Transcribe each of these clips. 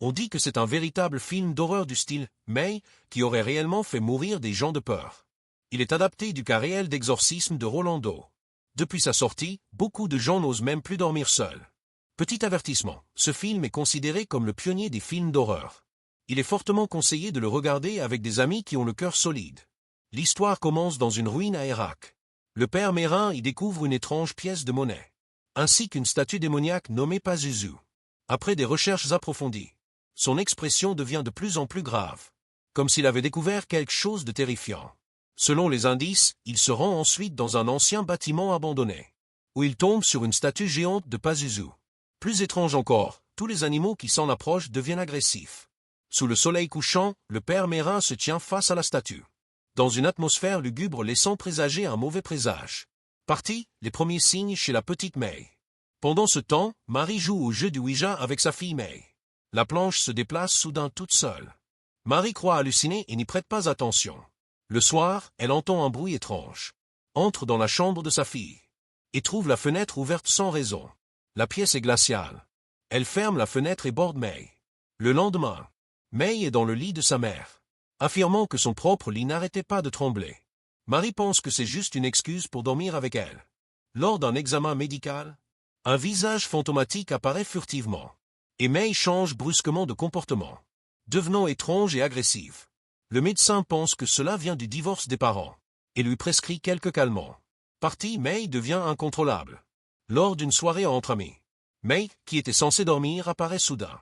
On dit que c'est un véritable film d'horreur du style May, qui aurait réellement fait mourir des gens de peur. Il est adapté du cas réel d'exorcisme de Rolando. Depuis sa sortie, beaucoup de gens n'osent même plus dormir seuls. Petit avertissement, ce film est considéré comme le pionnier des films d'horreur. Il est fortement conseillé de le regarder avec des amis qui ont le cœur solide. L'histoire commence dans une ruine à Irak. Le père Mérin y découvre une étrange pièce de monnaie, ainsi qu'une statue démoniaque nommée Pazuzu. Après des recherches approfondies, son expression devient de plus en plus grave, comme s'il avait découvert quelque chose de terrifiant. Selon les indices, il se rend ensuite dans un ancien bâtiment abandonné, où il tombe sur une statue géante de Pazuzu. Plus étrange encore, tous les animaux qui s'en approchent deviennent agressifs. Sous le soleil couchant, le père Mérin se tient face à la statue, dans une atmosphère lugubre laissant présager un mauvais présage. Parti, les premiers signes chez la petite May. Pendant ce temps, Marie joue au jeu du Ouija avec sa fille May. La planche se déplace soudain toute seule. Marie croit halluciner et n'y prête pas attention. Le soir, elle entend un bruit étrange, entre dans la chambre de sa fille, et trouve la fenêtre ouverte sans raison. La pièce est glaciale. Elle ferme la fenêtre et borde May. Le lendemain, May est dans le lit de sa mère, affirmant que son propre lit n'arrêtait pas de trembler. Marie pense que c'est juste une excuse pour dormir avec elle. Lors d'un examen médical, un visage fantomatique apparaît furtivement, et May change brusquement de comportement, devenant étrange et agressive. Le médecin pense que cela vient du divorce des parents, et lui prescrit quelques calmants. Partie, May devient incontrôlable. Lors d'une soirée entre amis, May, qui était censée dormir, apparaît soudain.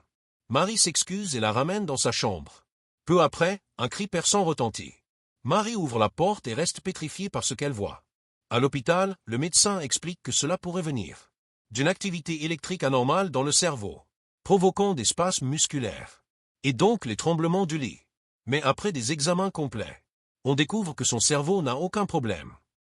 Marie s'excuse et la ramène dans sa chambre. Peu après, un cri perçant retentit. Marie ouvre la porte et reste pétrifiée par ce qu'elle voit. À l'hôpital, le médecin explique que cela pourrait venir d'une activité électrique anormale dans le cerveau, provoquant des spasmes musculaires, et donc les tremblements du lit. Mais après des examens complets, on découvre que son cerveau n'a aucun problème.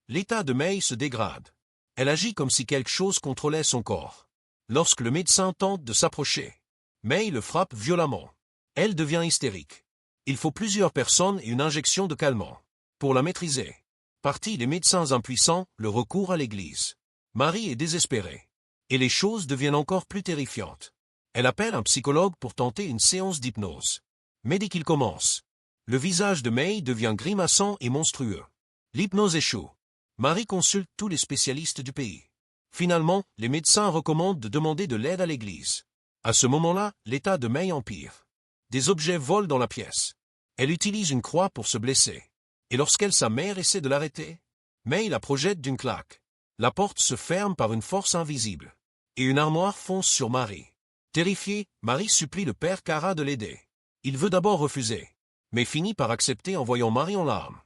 L'état de May se dégrade. Elle agit comme si quelque chose contrôlait son corps. Lorsque le médecin tente de s'approcher, May le frappe violemment. Elle devient hystérique. Il faut plusieurs personnes et une injection de calmant pour la maîtriser. Partis les médecins impuissants, le recours à l'église. Marie est désespérée. Et les choses deviennent encore plus terrifiantes. Elle appelle un psychologue pour tenter une séance d'hypnose. Mais dès qu'il commence, le visage de May devient grimaçant et monstrueux. L'hypnose échoue. Marie consulte tous les spécialistes du pays. Finalement, les médecins recommandent de demander de l'aide à l'église. À ce moment-là, l'état de May empire. Des objets volent dans la pièce. Elle utilise une croix pour se blesser. Et lorsqu'elle, sa mère, essaie de l'arrêter, May la projette d'une claque. La porte se ferme par une force invisible. Et une armoire fonce sur Marie. Terrifiée, Marie supplie le père Cara de l'aider. Il veut d'abord refuser, mais finit par accepter en voyant Marie en larmes.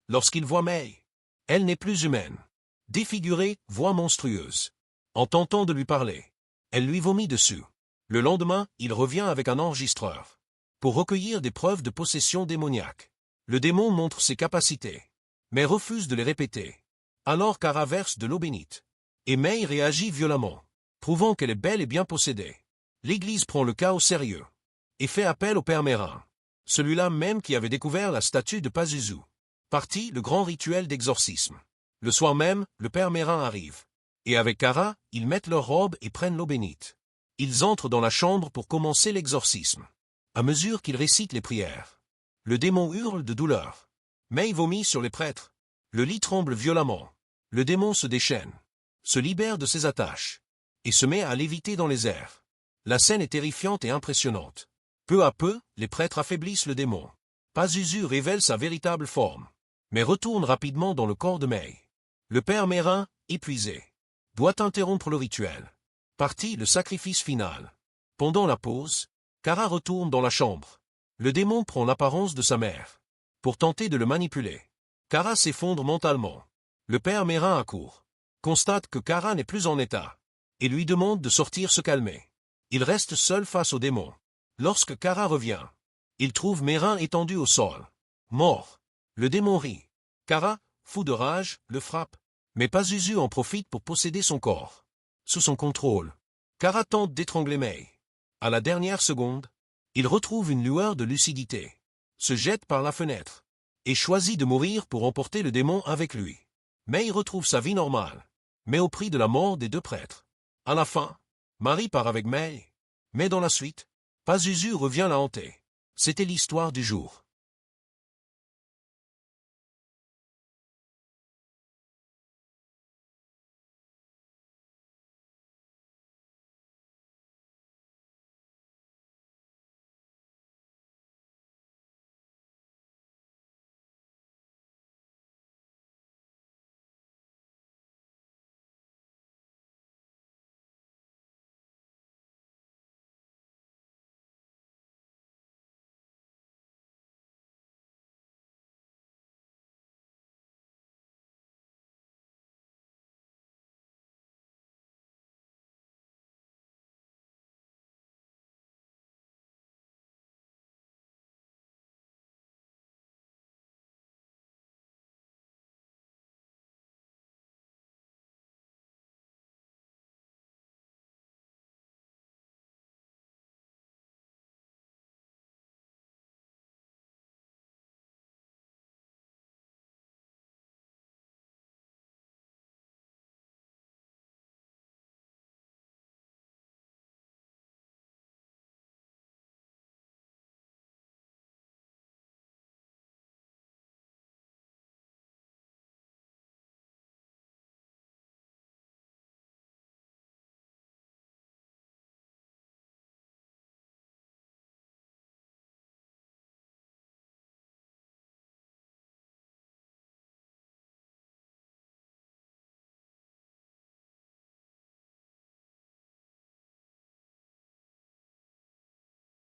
Lorsqu'il voit May, elle n'est plus humaine. Défigurée, voix monstrueuse. En tentant de lui parler, elle lui vomit dessus. Le lendemain, il revient avec un enregistreur pour recueillir des preuves de possession démoniaque. Le démon montre ses capacités, mais refuse de les répéter. Alors Cara verse de l'eau bénite, et May réagit violemment, prouvant qu'elle est bel et bien possédée. L'Église prend le cas au sérieux et fait appel au père Mérin, celui-là même qui avait découvert la statue de Pazuzu. Parti, le grand rituel d'exorcisme. Le soir même, le père Mérin arrive, et avec Cara, ils mettent leurs robes et prennent l'eau bénite. Ils entrent dans la chambre pour commencer l'exorcisme. À mesure qu'ils récitent les prières, le démon hurle de douleur. May vomit sur les prêtres. Le lit tremble violemment. Le démon se déchaîne, se libère de ses attaches, et se met à léviter dans les airs. La scène est terrifiante et impressionnante. Peu à peu, les prêtres affaiblissent le démon. Pazuzu révèle sa véritable forme, mais retourne rapidement dans le corps de May. Le père Mérin, épuisé, doit interrompre le rituel. Parti, le sacrifice final. Pendant la pause, Cara retourne dans la chambre. Le démon prend l'apparence de sa mère pour tenter de le manipuler. Cara s'effondre mentalement. Le père Mérin accourt, constate que Cara n'est plus en état, et lui demande de sortir se calmer. Il reste seul face au démon. Lorsque Cara revient, il trouve Mérin étendu au sol, mort. Le démon rit. Cara, fou de rage, le frappe. Mais Pazuzu en profite pour posséder son corps. Sous son contrôle, Cara tente d'étrangler May. À la dernière seconde, il retrouve une lueur de lucidité, se jette par la fenêtre, et choisit de mourir pour emporter le démon avec lui. May retrouve sa vie normale, mais au prix de la mort des deux prêtres. À la fin, Marie part avec May, mais dans la suite, Pazuzu revient la hanter. C'était l'histoire du jour.